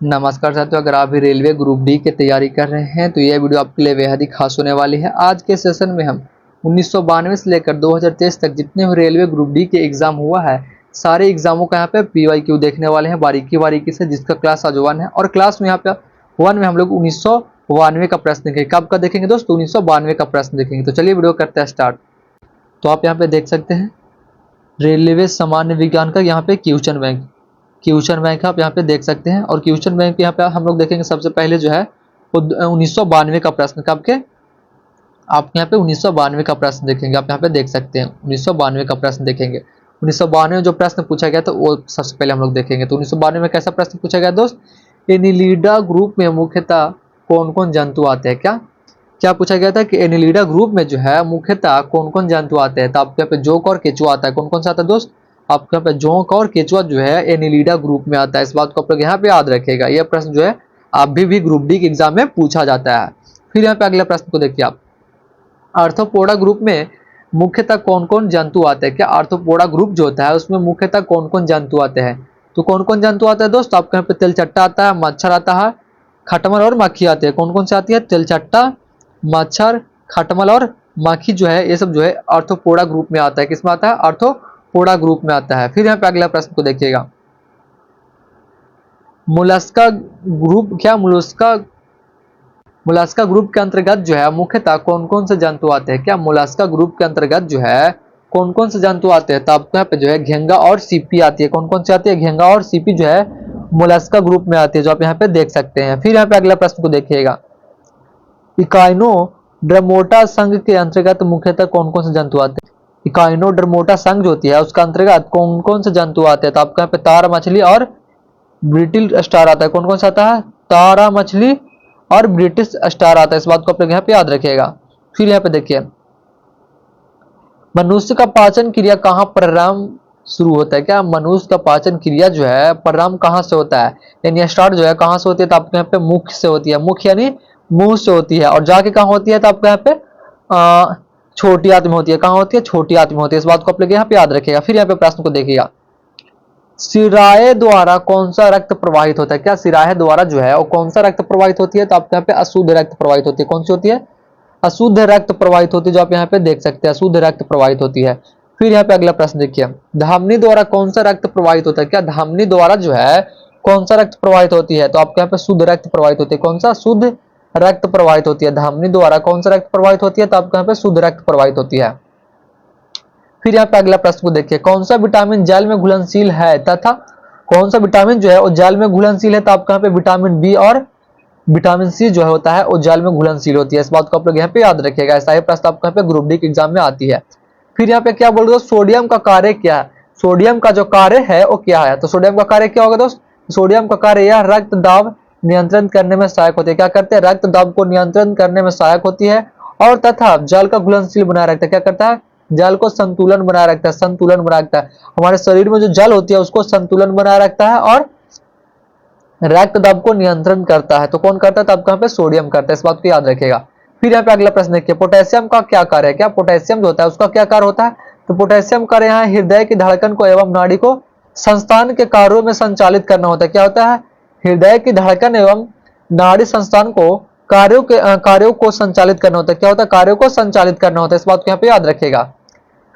नमस्कार साथियों, अगर आप भी रेलवे ग्रुप डी की तैयारी कर रहे हैं तो यह वीडियो आपके लिए बेहद ही खास होने वाली है। आज के सेशन में हम 1992 से लेकर 2023 तक जितने भी रेलवे ग्रुप डी के एग्जाम हुआ है, सारे एग्जामों का यहाँ पे PYQ देखने वाले हैं बारीकी बारीकी से, जिसका क्लास आज 1 है। और क्लास में यहाँ पे 1 में हम लोग 1992 का प्रश्न देखेंगे। कब का देखेंगे दोस्तों? 1992 का प्रश्न देखेंगे। तो चलिए वीडियो करते हैं स्टार्ट। तो आप यहाँ पे देख सकते हैं रेलवे सामान्य विज्ञान का यहाँ पे क्वेश्चन बैंक आप यहाँ पे देख सकते हैं। और क्वेश्चन बैंक यहाँ पे हम लोग देखेंगे सबसे पहले जो है 1992 का प्रश्न। कब के? आप यहाँ पे 1992 का प्रश्न देखेंगे। आप यहाँ पे देख सकते हैं 1992 का प्रश्न देखेंगे। 1992 में जो प्रश्न पूछा गया था वो सबसे पहले हम लोग देखेंगे। तो 1992 में कैसा प्रश्न पूछा गया दोस्त? एनिलिडा ग्रुप में मुख्यतः कौन कौन जंतु आते हैं? क्या क्या पूछा गया था कि एनिलिडा ग्रुप में जो है मुख्यतः कौन कौन जंतु आते हैं? तो आपके यहाँ पे जोंक और केचुआ आता है। कौन कौन सा आता है दोस्त? आपके यहाँ पे जोंक और केचुआ जो है एनिलिडा ग्रुप में आता है। इस बात को आप लोग यहाँ पे याद रखेगा। यह प्रश्न जो है अभी भी ग्रुप डी के एग्जाम में पूछा जाता है। फिर यहाँ पे अगले प्रश्न को देखिए आप, आर्थ्रोपोडा ग्रुप में मुख्यतः कौन कौन जंतु आते हैं? क्या आर्थ्रोपोडा ग्रुप जो होता है उसमें मुख्यतः कौन कौन जंतु आते हैं? तो कौन कौन जंतु आता है दोस्त? आपके यहाँ पे तिलचट्टा आता है, मच्छर आता है, खटमल और मक्खी आते हैं। कौन कौन से आती है? तिलचट्टा, मच्छर, खटमल और मक्खी जो है ये सब जो है आर्थ्रोपोडा ग्रुप में आता है। किसमें आता है? आर्थ्रोपोडा ग्रुप में आता है। फिर यहाँ पे अगला प्रश्न को देखिएगा, मोलस्का ग्रुप मोलस्का ग्रुप के अंतर्गत जो है मुख्यतः कौन कौन से जंतु आते हैं? क्या मोलस्का ग्रुप के अंतर्गत जो है कौन कौन से जंतु आते हैं? तो आपको यहाँ पे जो है घेंगा और सीपी आती है। कौन कौन सी आती है? घेंगा और सीपी जो है मोलस्का ग्रुप में आती है, जो आप यहाँ पे देख सकते हैं। फिर यहाँ पे अगला प्रश्न को देखिएगा, इकाइनोडर्मोटा संघ के अंतर्गत मुख्यतः कौन कौन से जंतु आते हैं? इकाइनोडर्मोटा संघ जो होती है उसका अंतर्गत कौन कौन से जंतु आते हैं? तो आपके यहाँ पे तारा मछली और ब्रिटिश स्टार आता है। कौन कौन सा आता है? तारा मछली और ब्रिटिश स्टार आता है। इस बात को आप लोग यहाँ पे याद रखिएगा। फिर यहाँ पे देखिए, मनुष्य का पाचन क्रिया कहाँ प्रारंभ शुरू होता है? क्या मनुष्य का पाचन क्रिया जो है प्रारंभ कहाँ से होता है? यानी स्टार्ट जो है कहाँ से होती है? तो आपके यहाँ पे मुख से होती है। मुख यानी मुंह से होती है। और जाके कहाँ होती है? तो आपके यहाँ पे छोटी आंत में होती है। कहाँ होती है? छोटी आंत में होती है। इस बात को आप लोग यहाँ पे याद रखिएगा। फिर यहाँ पे प्रश्न को देखिएगा, सिराए द्वारा कौन सा रक्त प्रवाहित होता है? क्या सिराए द्वारा जो है वो कौन सा रक्त प्रवाहित होती है? तो आपके यहाँ पे अशुद्ध रक्त प्रवाहित होती है। कौन सी होती है? अशुद्ध रक्त प्रवाहित होती है, जो आप यहाँ पे देख सकते हैं अशुद्ध रक्त प्रवाहित होती है। फिर यहाँ पे अगला प्रश्न देखिए, धमनी द्वारा कौन सा रक्त प्रवाहित होता है? क्या धमनी द्वारा जो है कौन सा रक्त प्रवाहित होती है? तो आपके यहाँ पे शुद्ध रक्त प्रवाहित होती है। कौन सा? शुद्ध रक्त प्रवाहित होती है। धमनी द्वारा कौन सा रक्त प्रवाहित होती है? तो आपके यहाँ पे शुद्ध रक्त प्रवाहित होती है। फिर यहाँ पे अगला प्रश्न को देखिए, कौन सा विटामिन जल में घुलनशील है तथा कौन सा विटामिन जो है वो जल में घुलनशील है? तो आपके यहाँ पे विटामिन बी और विटामिन सी जो है होता है वो जल में घुलनशील होती है। इस बात को आप लोग यहाँ पे याद रखिएगा। ऐसा ही प्रश्न आपको यहाँ पे ग्रुप डी के एग्जाम में आती है। फिर यहाँ पे क्या बोल रहे हो, सोडियम का कार्य क्या है? सोडियम का जो कार्य है वो क्या है? तो सोडियम का कार्य क्या होगा दोस्त? सोडियम का कार्य यह रक्त दाब नियंत्रण करने में सहायक होती है। क्या करते हैं? रक्त दाब को नियंत्रण करने में सहायक होती है। और तथा जल का घुलनशील बनाए रखता है। क्या करता है? जल को संतुलन बनाए रखता है। संतुलन बनाए रखता है। हमारे शरीर में जो जल होती है उसको संतुलन बनाए रखता है और रक्त दाब को नियंत्रण करता है। तो कौन करता है? तो आपको यहाँ पे सोडियम करता है। इस बात को याद रखेगा। फिर यहाँ पे अगला प्रश्न देखिए, पोटेशियम का क्या कार्य है? क्या पोटेशियम जो होता है उसका क्या कार्य होता है? तो पोटेशियम कार्य यहाँ हृदय की धड़कन को एवं नाड़ी को संस्थान के कार्यों में संचालित करना होता है। क्या होता है? हृदय की धड़कन एवं नाड़ी संस्थान को कार्यों को संचालित करना होता है। क्या होता है? कार्यों को संचालित करना होता है। इस बात को यहाँ पे याद रखेगा।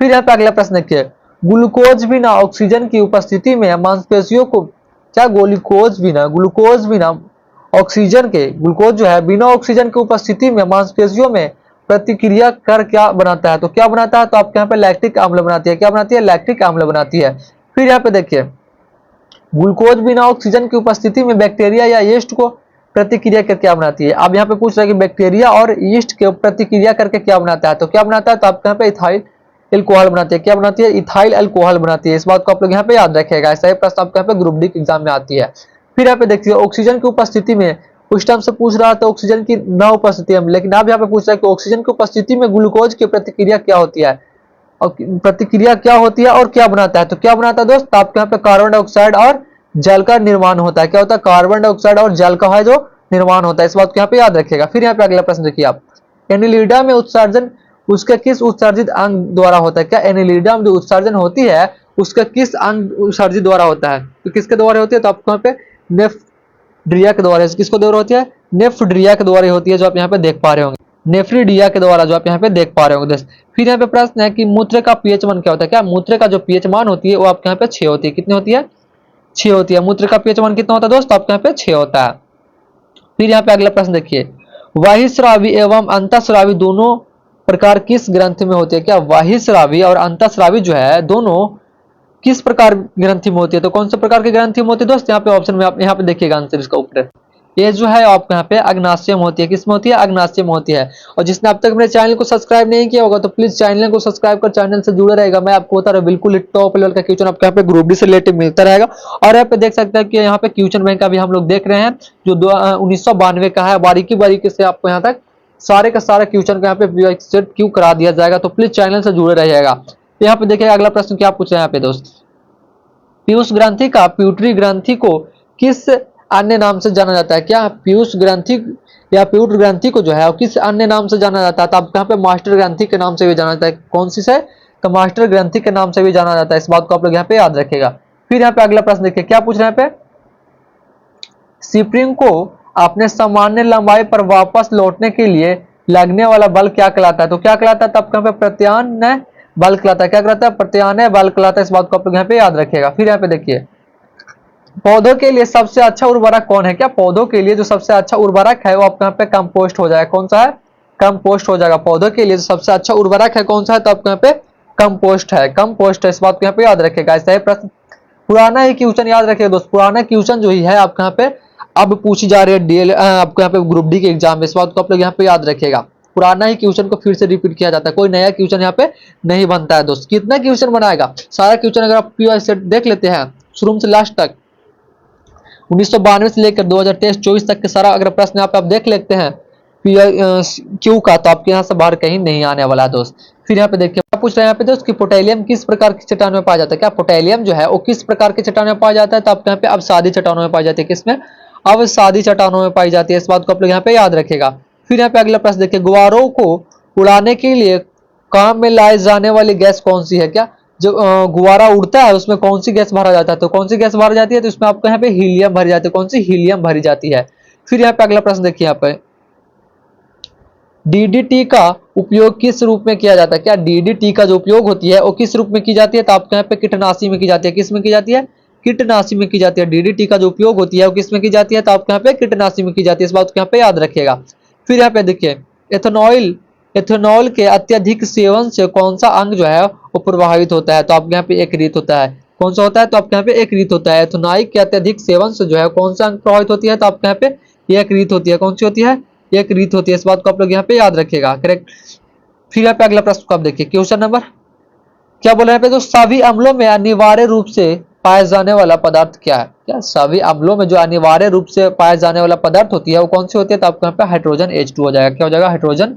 फिर यहाँ पे अगला प्रश्न देखिए, ग्लूकोज बिना ऑक्सीजन की उपस्थिति में मांसपेशियों को क्या ग्लूकोज बिना ऑक्सीजन के, ग्लूकोज जो है बिना ऑक्सीजन की उपस्थिति में मांसपेशियों में प्रतिक्रिया कर क्या बनाता है? तो क्या बनाता है? तो आपके यहाँ पे लैक्टिक अम्ल बनाती है। क्या बनाती है? लैक्टिक अम्ल बनाती है। फिर यहाँ पे देखिए, ग्लूकोज बिना ऑक्सीजन की उपस्थिति में बैक्टीरिया या यीस्ट को प्रतिक्रिया करके क्या बनाती है? अब यहाँ पे पूछ रहा है कि बैक्टीरिया और यीस्ट के प्रतिक्रिया करके क्या बनाता है? तो क्या बनाता है? तो आपके यहाँ पे इथाइल एल्कोहल बनाती है। क्या बनाती है? इथाइल अल्कोहल बनाती है। इस बात को आप लोग यहाँ पे याद रखिएगा। ऐसा ही प्रश्न आपको यहाँ पे ग्रुप डी के एग्जाम में आती है। फिर यहाँ पे देखिए, ऑक्सीजन की उपस्थिति में उस टाइम से पूछ रहा था ऑक्सीजन की न उपस्थिति में, लेकिन अब यहाँ पे पूछ रहा है कि ऑक्सीजन की उपस्थिति में ग्लूकोज की प्रतिक्रिया क्या होती है और प्रतिक्रिया क्या होती है और क्या बनाता है? तो क्या बनाता है दोस्त? आपके यहाँ पे कार्बन डाइऑक्साइड और जल का निर्माण होता है। क्या होता है? कार्बन डाइऑक्साइड और जल का है जो निर्माण होता है। इस बात को यहाँ पे याद रखिएगा। फिर यहाँ पे अगला प्रश्न देखिए आप, एनिलिडा में उत्सर्जन उसके किस उत्सर्जित अंग द्वारा होता है? क्या एनिलिडा में जो उत्सर्जन होती है उसका किस अंग उत्सर्जित द्वारा होता है? तो किसके द्वारा होती है? तो आपको यहाँ पे नेफ्रीडिया के द्वारा, किसको द्वारा होती है, नेफ्रीडिया के द्वारा होती है, जो आप यहाँ पे देख पा रहे होंगे, नेफ्रीडिया के द्वारा जो आप यहाँ पे देख पा रहे होंगे दोस्त। फिर यहाँ पे प्रश्न है कि मूत्र का पीएच मान क्या होता है, क्या मूत्र का जो पीएच मान होती है वो आपके यहाँ पे 6 होती है, कितनी होती है, 6 होती है। मूत्र का पीएच मान कितना होता है दोस्त, आपके यहाँ पे 6 होता है। फिर यहाँ पे अगला प्रश्न देखिए, बहिःस्रावी एवं अंतःस्रावी दोनों प्रकार किस ग्रंथि में होती है, क्या बहिःस्रावी और अंतःस्रावी जो है दोनों किस प्रकार ग्रंथि में होती है, तो कौन से प्रकार की ग्रंथि में होती है दोस्त, यहाँ पे ऑप्शन में आप यहाँ पे देखिएगा आंसर इसका ऊपर, ये जो है आपको यहाँ पे अग्नाशय में होती है, किस में होती है, अग्नाशय में होती है। और जिसने अब तक मेरे चैनल को सब्सक्राइब नहीं किया होगा तो प्लीज चैनल को सब्सक्राइब कर चैनल से जुड़े रहेगा, मैं आपको बता रहा हूँ बिल्कुल टॉप लेवल का क्वेश्चन आपको यहाँ पे ग्रुप डी से रिलेटेड मिलता रहेगा। और यहाँ पे देख सकते हैं कि यहाँ पे क्वेश्चन बैंक का भी हम लोग देख रहे हैं जो 1992 का है, बारीकी बारीकी से आपको यहाँ तक सारे का सारा क्वेश्चन का यहाँ पे सेट क्यों करा दिया जाएगा, तो प्लीज चैनल से जुड़े रहिएगा। यहाँ पे देखिए अगला प्रश्न क्या पूछ रहे हैं यहाँ पे दोस्त, पीयूष ग्रंथि का प्यूटरी ग्रंथि को किस अन्य नाम से जाना जाता है, क्या पीयूष ग्रंथि या प्यूटरी ग्रंथि को जो है किस अन्य नाम से जाना जाता है, तो आपको यहाँ पे मास्टर ग्रंथि के नाम से भी जाना जाता है, कौन सी से, तो मास्टर ग्रंथि के नाम से भी जाना जाता है, इस बात को आप लोग यहाँ पे याद रखेगा। फिर यहाँ पे अगला प्रश्न देखिए क्या पूछ रहे हैं यहाँ पे, स्प्रिंग को अपने सामान्य लंबाई पर वापस लौटने के लिए लगने वाला बल क्या कहलाता है, तो क्या कहलाता है, तो आपको यहाँ पे प्रत्यानय बल कहलाता है, क्या कहलाता है, प्रत्यानय बल कहलाता है, इस बात को आप लोग यहाँ पे याद रखिएगा। फिर यहाँ पे देखिए पौधों के लिए सबसे अच्छा उर्वरक कौन है, क्या पौधों के लिए जो सबसे अच्छा उर्वरक है वो आपको यहाँ पे कंपोस्ट हो जाएगा, कौन सा है, कंपोस्ट हो जाएगा। पौधों के लिए जो सबसे अच्छा उर्वरक है कौन सा है, तो आपको यहाँ पे कंपोस्ट है, कंपोस्ट है, इस बात को यहाँ पे याद रखेगा। ऐसा ही प्रश्न पुराना ही क्वेश्चन याद रखिएगा दोस्त, पुराना क्वेश्चन जो ही है आपको यहाँ पे अब पूछी जा रही है डीएल आपको यहाँ पे ग्रुप डी के एग्जाम में, इस बात को आप लोग यहाँ पे याद रखिएगा। पुराना ही क्वेश्चन को फिर से रिपीट किया जाता है, कोई नया क्वेश्चन यहाँ पे नहीं बनता है दोस्त। कितना क्वेश्चन बनाएगा, सारा क्वेश्चन अगर आप पीओ सेट देख लेते हैं शुरू से लास्ट तक 1992 से लेकर 2023-24 तक के सारा अगर प्रश्न आप देख लेते हैं क्यू का, तो आपके यहाँ से बाहर कहीं नहीं आने वाला दोस्त। फिर यहाँ पे देखिए क्या पूछ रहे हैं यहाँ पे दोस्त कि पोटेलियम किस प्रकार की चट्टान में पाया जाता है, क्या पोटेलियम जो है वो किस प्रकार की चट्टान में पाया जाता है, तो आपके यहाँ पे अवसादी चट्टानों में पाई जाती है, किसमें, अवसादी चट्टानों में पाई जाती है, इस बात को आप लोग यहाँ पे याद रखेगा। फिर यहाँ पे अगला प्रश्न देखिए, गुब्बारों को उड़ाने के लिए काम में लाई जाने वाली गैस कौन सी है, क्या जो गुब्बारा उड़ता है उसमें कौन सी गैस भरा जाता है, तो कौन सी गैस भरी जाती है, तो इसमें आपको यहाँ पे हीलियम भरी जाती है, कौन सी, हीलियम भरी जाती है। फिर यहाँ पे अगला प्रश्न देखिए यहाँ पे डीडीटी का उपयोग किस रूप में किया जाता है, क्या डीडीटी का जो उपयोग होती है वो किस रूप में की जाती है, तो आपके यहाँ पे कीटनाशी में की जाती है, किस में की जाती है, कीटनाशी में की जाती है। डीडीटी का जो उपयोग होती है वो किस में की जाती है, तो आपके यहाँ पे कीटनाशी में की जाती है, इस बात को यहाँ पे याद रखिएगा। फिर यहाँ पे देखिए एथेनॉल के अत्यधिक सेवन से कौन सा अंग जो है वो प्रभावित होता है, तो आपके यहाँ पे एक रीत होता है, कौन सा होता है, तो आपके यहाँ पे एक रीत होता है। एथेनॉल के अत्यधिक सेवन से जो है कौन सा अंग प्रभावित होती है, तो आपके यहाँ पे एक रीत होती है, कौन सी होती है, एक रीत होती है, इस बात को आप लोग यहाँ पे याद रखिएगा, करेक्ट। फिर यहाँ पे अगला प्रश्न को आप देखिए क्वेश्चन नंबर क्या बोला है, जो सभी अम्लों में अनिवार्य रूप से पाए जाने वाला पदार्थ क्या है, क्या सभी अम्लों में जो अनिवार्य रूप से पाए जाने वाला पदार्थ होती है वो कौन सी होती है, तो आपको यहाँ पे हाइड्रोजन H2 हो जाएगा, क्या हो जाएगा, हाइड्रोजन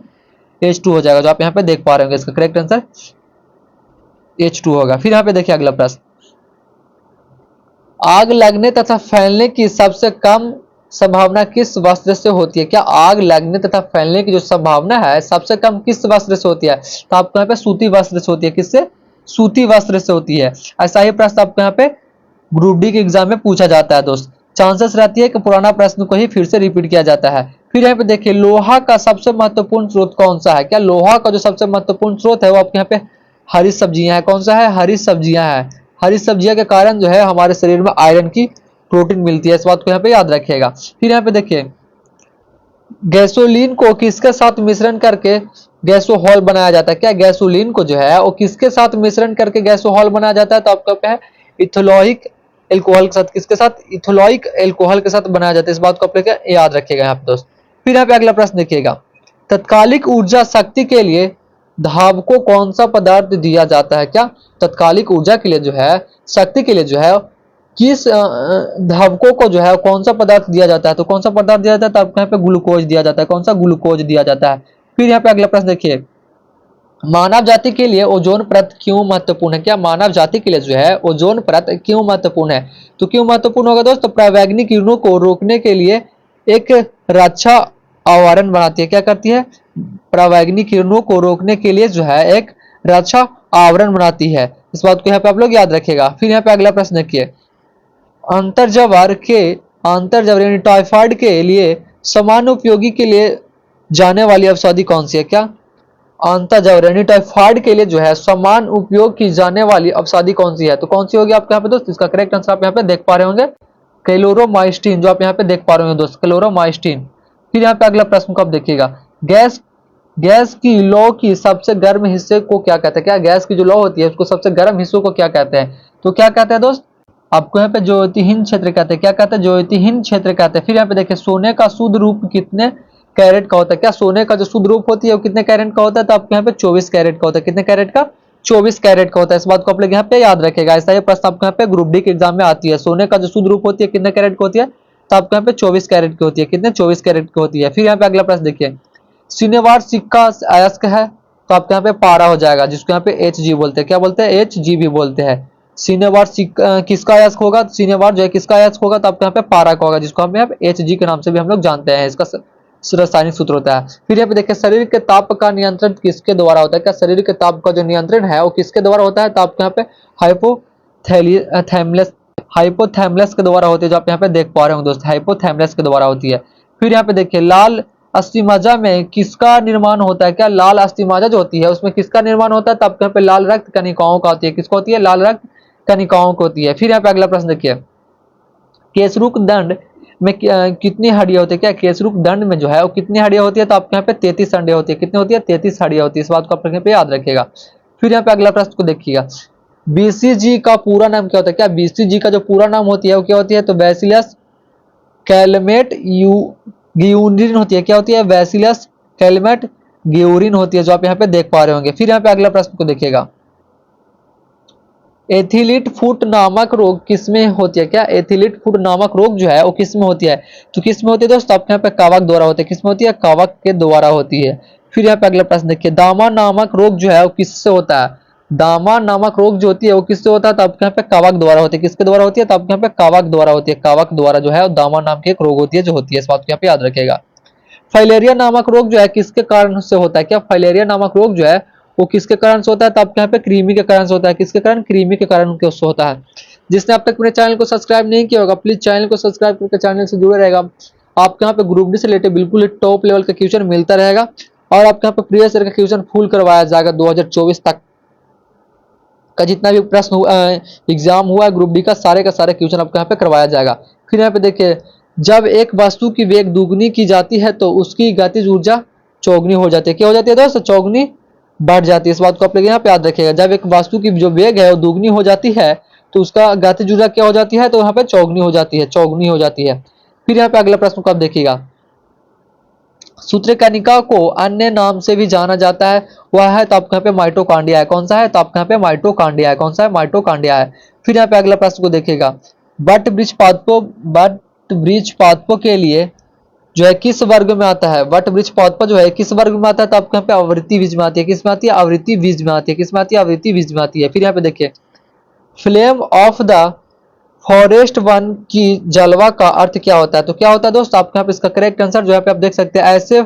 H2 हो जाएगा, जो आप यहाँ पे देख पा रहे होंगे इसका करेक्ट आंसर H2 होगा। फिर यहाँ पे देखिए अगला प्रश्न, आग लगने तथा फैलने की सबसे कम संभावना किस वस्त्र से होती है, क्या आग लगने तथा फैलने की जो संभावना है सबसे कम किस वस्त्र से होती है, तो आपको यहाँ पे सूती वस्त्र से होती है, किससे, सूती वस्त्र से होती है। ऐसा ही प्रश्न आपको यहाँ पे ग्रुप डी के एग्जाम में पूछा जाता है दोस्त, चांसेस रहती है कि पुराना प्रश्न को ही फिर से रिपीट किया जाता है। फिर यहाँ पे देखिए लोहा का सबसे महत्वपूर्ण स्रोत कौन सा है, क्या लोहा का जो सबसे महत्वपूर्ण स्रोत है वो आपके यहाँ पे हरी सब्जियां है, कौन सा है, हरी सब्जियां है। हरी सब्जियां के कारण जो है हमारे शरीर में आयरन की प्रोटीन मिलती है, इस बात को यहाँ पे याद रखिएगा। फिर यहाँ पे देखिए गैसोलीन को किसके साथ मिश्रण करके गैसोहॉल बनाया जाता है, क्या गैसोलीन को जो है वो किसके साथ मिश्रण करके गैसोहॉल बनाया जाता है, तो आपका क्या है, इथेनॉइक एल्कोहल के साथ, किसके साथ, इथेनॉइक एल्कोहल के साथ बनाया जाता है, इस बात को आप याद रखिएगा यहाँ पे दोस्त। फिर यहाँ पे अगला प्रश्न देखिएगा, तत्कालिक ऊर्जा शक्ति के लिए धाव को कौन सा पदार्थ दिया जाता है, क्या तत्कालिक ऊर्जा के लिए जो है शक्ति के लिए जो है किस धावकों को जो है कौन सा पदार्थ दिया जाता है, तो कौन सा पदार्थ दिया जाता है, तो आपको यहाँ पे ग्लूकोज दिया जाता है, कौन सा, ग्लूकोज दिया जाता है। फिर यहाँ पे अगला प्रश्न देखिए, मानव जाति के लिए ओजोन परत क्यों महत्वपूर्ण है, क्या मानव जाति के लिए जो है ओजोन परत क्यों महत्वपूर्ण है, तो क्यों महत्वपूर्ण होगा दोस्तों, परावैंगिक किरणों को रोकने के लिए एक रक्षा आवरण बनाती है, क्या करती है, परावैंगिक किरणों को रोकने के लिए जो है एक रक्षा आवरण बनाती है, इस बात को यहाँ पे आप लोग याद रखिएगा। फिर यहाँ पे अगला प्रश्न देखिए, अंतर्जवार के अंतर्ज्वर यानी टाइफाइड के लिए सामान्य उपयोगी के लिए जाने वाली औषधि कौन सी है? क्या अंतर्ज्वर यानी टाइफाइड के लिए जो है सामान्य उपयोग की जाने वाली औषधि कौन सी है? तो कौन सी होगी आपके यहाँ पे दोस्त? इसका करेक्ट आंसर आप यहाँ पे देख पा रहे होंगे क्लोरोमाइस्टिन, जो आप यहाँ पे देख पा रहे होंगे दोस्त, क्लोरोमाइस्टिन। फिर यहाँ पे अगला प्रश्न को आप देखिएगा, गैस गैस की लौ की सबसे गर्म हिस्से को क्या कहते हैं? क्या गैस की जो लौ होती है उसको सबसे गर्म हिस्सों को क्या कहते हैं? तो क्या कहते हैं दोस्त? आपको यहाँ पे ज्योतिहीन क्षेत्र कहते हैं। क्या कहते हैं? ज्योतिहीन क्षेत्र कहते हैं। फिर यहाँ पे देखिए, सोने का शुद्ध रूप कितने कैरेट का होता है? क्या सोने का जो शुद्ध रूप होती है वो कितने कैरेट का होता है? तो आपके यहाँ पे 24 कैरेट का होता है। कितने कैरेट का? 24 कैरेट का होता है। इस बात को आप लोग यहाँ पे याद रखेगा। ऐसा ये प्रश्न आपके यहाँ पे ग्रुप डी के एग्जाम में आती है। सोने का जो शुद्ध रूप होती है कितने कैरेट की होती है? तो आपके यहाँ पे 24 कैरेट की होती है। कितने? 24 कैरेट की होती है। फिर यहाँ पे अगला प्रश्न देखिए, सिनेवार सिक्का अयस्क है, तो आपके यहाँ पे पारा हो जाएगा, जिसको यहाँ पे एच जी बोलते हैं। क्या बोलते हैं? एच जी भी बोलते हैं। सिनेवार सिक्का किसका अयस्क होगा? सिनेवार जो है किसका अयस्क होगा? तो आपके यहाँ पे पारा का होगा, जिसको हम यहाँ पे एच जी के नाम से भी हम लोग जानते हैं। इसका रासायनिक सूत्र होता है। फिर यहाँ पे देखिए, शरीर के ताप का नियंत्रण किसके द्वारा होता है? क्या शरीर के ताप का जो नियंत्रण है वो किसके द्वारा होता है? तो आपके यहाँ पे हाइपोथैलेमस के द्वारा होती है, जो आप यहाँ पे देख पा रहे हो दोस्त, हाइपोथैलेमस के द्वारा होती है। फिर यहाँ पे देखिए, लाल अस्थिमज्जा में किसका निर्माण होता है? क्या लाल अस्थिमज्जा जो होती है उसमें किसका निर्माण होता है? तो आपके यहाँ पे लाल रक्त कणिकाओं का होती है। किसको होती है? लाल रक्त कणिकाओं को होती है। फिर यहाँ पे अगला प्रश्न देखिए, केसरूक दंड में कितनी हड्डियां होती है? क्या केसरूक दंड में जो है वो कितनी हड्डियां होती है? तो आपके यहाँ पे 33 हड्डियां होती है। कितनी होती है? 33 हड्डियां होती है। इस बात को आप यहाँ पे याद रखिएगा। फिर यहाँ पे अगला प्रश्न को देखिएगा, बीसीजी का पूरा नाम क्या होता है? क्या बीसीजी का जो पूरा नाम होती है वो क्या होती है? तो बैसिलस कैलमेट गियूरिन होती है। क्या होती है? बैसिलस कैलमेट गियूरिन होती है, जो आप यहाँ पे देख पा रहे होंगे। फिर यहाँ पे अगला प्रश्न को देखिएगा, एथिलीट फुट नामक रोग किसमें होती है? क्या एथिलीट फुट नामक रोग जो है वो किसमें होती है? तो किसमें होती है दोस्त? आपके यहाँ पे कवक द्वारा होती है। किसमें होती है? कवक के द्वारा होती है। फिर यहाँ पे अगला प्रश्न देखिए, दामा नामक रोग जो है वो किससे होता है? दामा नामक रोग जो होती है वो किससे होता है? तो आपके यहाँ पे कवक द्वारा होती है। किसके द्वारा होती है? तो आपके यहाँ पे कवक द्वारा होती है। कवक द्वारा जो है वो दामा नाम की एक रोग होती है जो होती है। इस बात को यहाँ पे याद रखेगा। फाइलेरिया नामक रोग जो है किसके कारण से होता है? क्या फाइलेरिया नामक रोग जो है वो किसके कारण से होता है? तो आपके यहाँ पे कृमि के कारण से होता है। किसके कारण? कृमि के कारण से होता है। जिसने अब तक मेरे चैनल को सब्सक्राइब नहीं किया होगा, प्लीज चैनल को सब्सक्राइब करके चैनल से जुड़े रहेगा। आपके यहाँ पे ग्रुप डी से रिलेटेड बिल्कुल टॉप लेवल का क्वेश्चन मिलता रहेगा, और आपके यहाँ पे प्रीवियस ईयर का क्वेश्चन फुल करवाया जाएगा। 2024 तक का जितना भी प्रश्न एग्जाम हुआ है ग्रुप डी का सारे क्वेश्चन आपको यहाँ पे करवाया जाएगा। फिर यहाँ पे देखिए, जब एक वस्तु की वेग दुगनी की जाती है तो उसकी गतिज ऊर्जा चौगुनी हो जाती है। क्या हो जाती है दोस्त? चौगुनी बढ़ जाती है। इस बात को आप लोग यहाँ पे याद रखिएगा। जब एक वस्तु की जो वेग है वो दुगनी हो जाती है तो उसका गतिज ऊर्जा क्या हो जाती है? तो यहाँ पे चौगुनी हो जाती है। चौगुनी हो जाती है। फिर यहाँ पे अगला प्रश्न को आप देखिएगा, सूत्रकणिका को अन्य नाम से भी जाना जाता है, वह है तो आपके यहाँ पे माइटोकॉन्ड्रिया है। कौन सा है? तो आपके यहाँ पे माइटोकॉन्ड्रिया है। कौन सा है? माइटोकॉन्ड्रिया है। फिर यहाँ पे अगला प्रश्न को देखिएगा, बट वृक्ष पादपों के लिए जो है किस वर्ग में आता है? वट वृक्ष पादप जो है किस वर्ग में आता है? तो आपके यहाँ पे आवृत्ति बीज में आती है। किस में आती है? आवृत्ति बीज में आती है। किस में आती है? आवृत्ति बीज में आती है। फिर यहाँ पे देखिए, flame of the forest one की जलवा का अर्थ क्या होता है? तो क्या होता है दोस्त? आपके यहाँ पे इसका करेक्ट आंसर जो है पे आप देख सकते हैं, ऐसे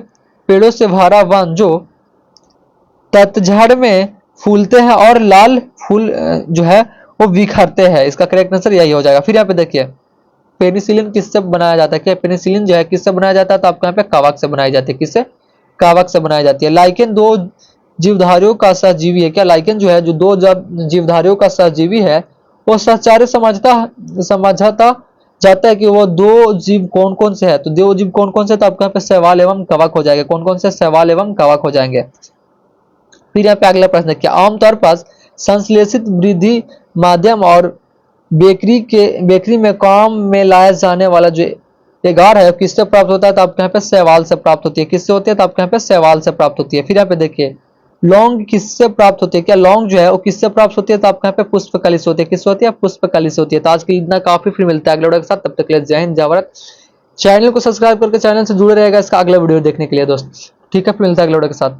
पेड़ों से भरा वन जो ततझड़ में फूलते हैं और लाल फूल जो है वो बिखरते हैं। इसका करेक्ट आंसर यही हो जाएगा। फिर यहाँ पे देखिए, पेनिसिलिन किससे बनाया जाता है? क्या पेनिसिलिन जो है किससे बनाया जाता है? तो आपके यहाँ पे कवक से बनाई जाती है। किससे? कवक से बनाई जाती है। लाइकेन दो जीवधारियों का सहजीवी है। क्या लाइकेन जो है जो दो जीवधारियों का सहजीवी है, वो सहचार्य समझता जाता है कि वो दो जीव कौन कौन से है? तो दो जीव कौन कौन से? तो आपके यहाँ पे शैवाल एवं कवक हो जाएंगे। कौन कौन से? शैवाल एवं कवक हो जाएंगे। फिर यहाँ पे अगला प्रश्न देखिए, आमतौर पर संश्लेषित वृद्धि माध्यम और बेकरी में काम में लाया जाने वाला जो एगार है किससे प्राप्त होता है? तो आपके यहाँ पे शैवाल से प्राप्त होती है। किससे होती है? तो आपके यहाँ पे शैवाल से प्राप्त होती है। फिर यहाँ पे देखिए, लौंग किससे प्राप्त होती है? क्या लौंग जो है वो किससे प्राप्त होती है? तो आपके यहाँ पे पुष्पकली से होती है। किससे होती है? पुष्पकली से होती है। तो आज के लिए इतना काफी, फिर मिलता है अगले वीडियो के साथ। तब तक के लिए जय हिंद जय भारत। चैनल को सब्सक्राइब करके चैनल से जुड़े रहेगा इसका अगला वीडियो देखने के लिए दोस्त। ठीक है, फिर मिलता है अगले वीडियो के साथ।